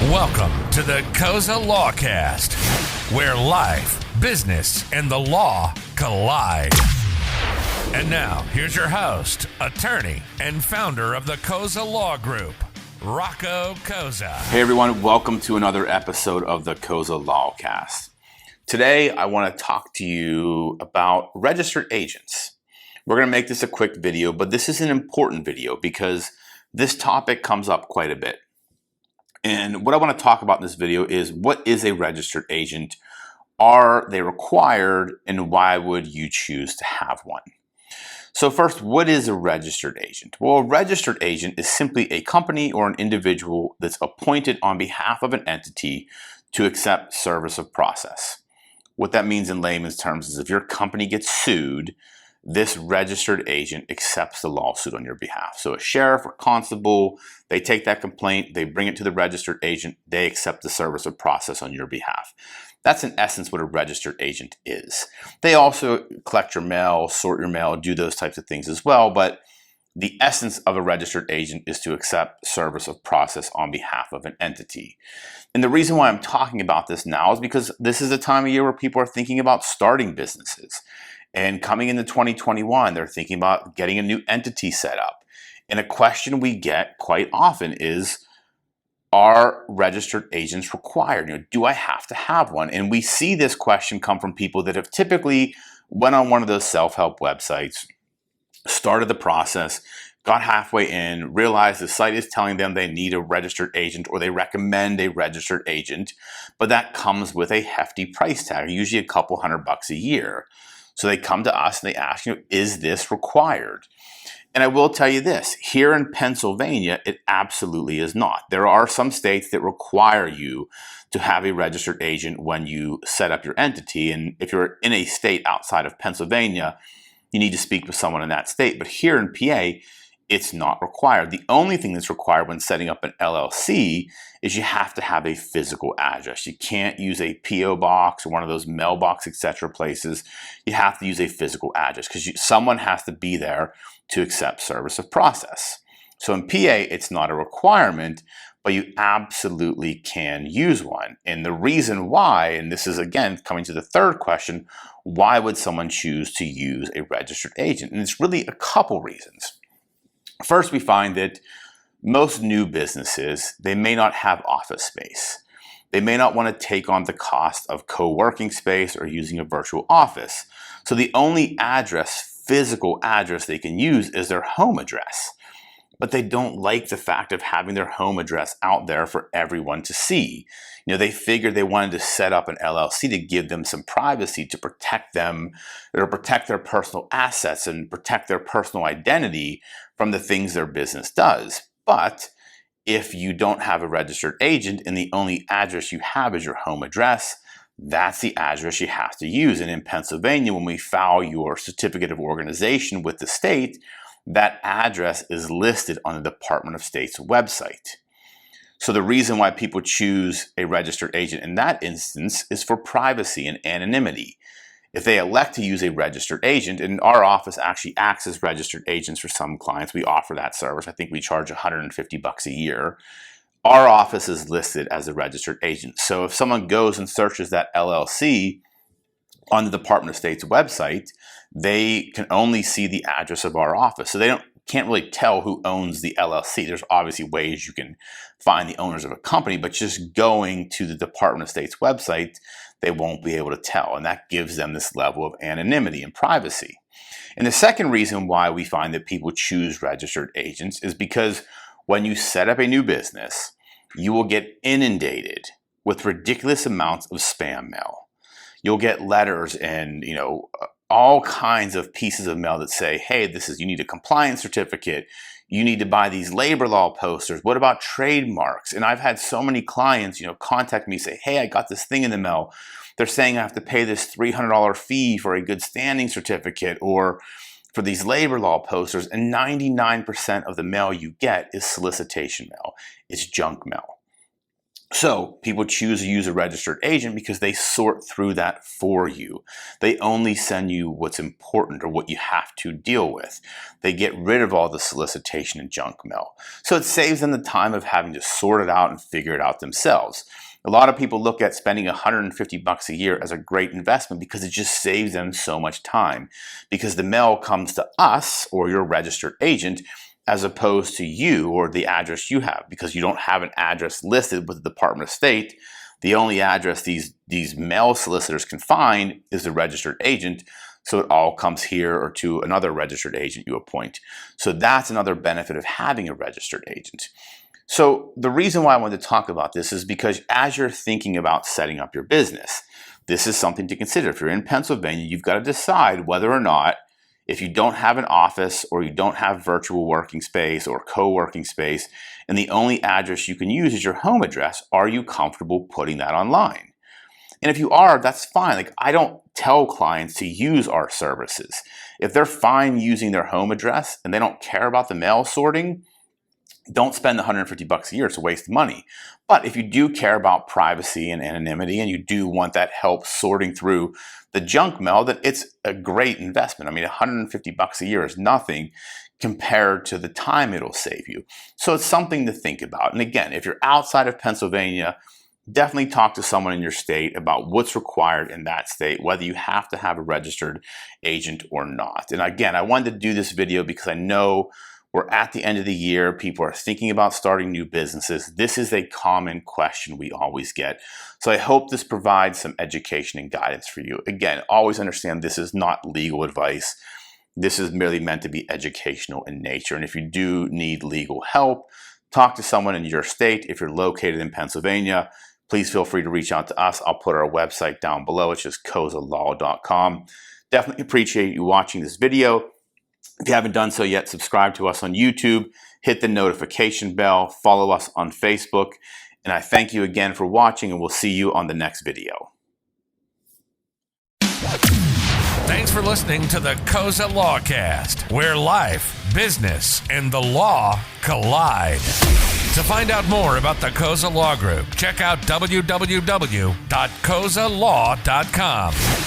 Welcome to the Cozza Lawcast, where life, business, and the law collide. And now, here's your host, attorney, and founder of the Cozza Law Group, Rocco Cozza. Hey everyone, welcome to another episode of the Cozza Lawcast. Today, I want to talk to you about registered agents. We're going to make this a quick video, but this is an important video because this topic comes up quite a bit. And what I want to talk about in this video is, what is a registered agent? Are they required, and why would you choose to have one? So first, what is a registered agent? Well, a registered agent is simply a company or an individual that's appointed on behalf of an entity to accept service of process. What that means in layman's terms is if your company gets sued, this registered agent accepts the lawsuit on your behalf. So a sheriff or constable, they take that complaint, they bring it to the registered agent, they accept the service of process on your behalf. That's in essence what a registered agent is. They also collect your mail, sort your mail, do those types of things as well, but the essence of a registered agent is to accept service of process on behalf of an entity. And the reason why I'm talking about this now is because this is a time of year where people are thinking about starting businesses. And coming into 2021, they're thinking about getting a new entity set up. And a question we get quite often is, are registered agents required? Do I have to have one? And we see this question come from people that have typically went on one of those self-help websites, started the process, got halfway in, realized the site is telling them they need a registered agent or they recommend a registered agent, but that comes with a hefty price tag, usually a couple $100 a year. So they come to us and they ask, is this required? And I will tell you this, here in Pennsylvania, it absolutely is not. There are some states that require you to have a registered agent when you set up your entity. And if you're in a state outside of Pennsylvania, you need to speak with someone in that state. But here in PA, it's not required. The only thing that's required when setting up an LLC is you have to have a physical address. You can't use a PO box or one of those mailbox, etc. places. You have to use a physical address because someone has to be there to accept service of process. So in PA, it's not a requirement, but you absolutely can use one. And the reason why, and this is again coming to the third question, why would someone choose to use a registered agent? And it's really a couple reasons. First, we find that most new businesses, they may not have office space. They may not want to take on the cost of co-working space or using a virtual office. So the only physical address they can use is their home address. But they don't like the fact of having their home address out there for everyone to see. They figured they wanted to set up an LLC to give them some privacy, to protect them, or protect their personal assets and protect their personal identity from the things their business does. But if you don't have a registered agent and the only address you have is your home address, that's the address you have to use. And in Pennsylvania, when we file your certificate of organization with the state, that address is listed on the Department of State's website. So the reason why people choose a registered agent in that instance is for privacy and anonymity. If they elect to use a registered agent, and our office actually acts as registered agents for some clients, we offer that service. I think we charge $150 a year. Our office is listed as a registered agent. So if someone goes and searches that LLC on the Department of State's website, they can only see the address of our office. So they can't really tell who owns the LLC. There's obviously ways you can find the owners of a company, but just going to the Department of State's website, they won't be able to tell. And that gives them this level of anonymity and privacy. And the second reason why we find that people choose registered agents is because when you set up a new business, you will get inundated with ridiculous amounts of spam mail. You'll get letters and, all kinds of pieces of mail that say, hey, you need a compliance certificate. You need to buy these labor law posters. What about trademarks? And I've had so many clients, contact me, say, hey, I got this thing in the mail. They're saying I have to pay this $300 fee for a good standing certificate or for these labor law posters. And 99% of the mail you get is solicitation mail. It's junk mail. So people choose to use a registered agent because they sort through that for you. They only send you what's important or what you have to deal with. They get rid of all the solicitation and junk mail. So it saves them the time of having to sort it out and figure it out themselves. A lot of people look at spending $150 a year as a great investment because it just saves them so much time, because the mail comes to us or your registered agent as opposed to you or the address you have, because you don't have an address listed with the Department of State. The only address these mail solicitors can find is the registered agent, so it all comes here or to another registered agent you appoint. So that's another benefit of having a registered agent. So the reason why I wanted to talk about this is because as you're thinking about setting up your business, this is something to consider. If you're in Pennsylvania, you've got to decide whether or not, if you don't have an office or you don't have virtual working space or co-working space, and the only address you can use is your home address, are you comfortable putting that online? And if you are, that's fine. Like, I don't tell clients to use our services. If they're fine using their home address and they don't care about the mail sorting, don't spend the $150 a year. It's a waste of money. But if you do care about privacy and anonymity and you do want that help sorting through the junk mail, then it's a great investment. I mean, $150 a year is nothing compared to the time it'll save you. So it's something to think about. And again, if you're outside of Pennsylvania, definitely talk to someone in your state about what's required in that state, whether you have to have a registered agent or not. And again, I wanted to do this video because I know we're at the end of the year. People are thinking about starting new businesses. This is a common question we always get. So I hope this provides some education and guidance for you. Again, always understand this is not legal advice. This is merely meant to be educational in nature. And if you do need legal help, talk to someone in your state. If you're located in Pennsylvania, please feel free to reach out to us. I'll put our website down below. It's just cozzalaw.com. Definitely appreciate you watching this video. If you haven't done so yet, subscribe to us on YouTube, hit the notification bell, follow us on Facebook, and I thank you again for watching, and we'll see you on the next video. Thanks for listening to the Cozza Lawcast, where life, business, and the law collide. To find out more about the Cozza Law Group, check out www.cozzalaw.com.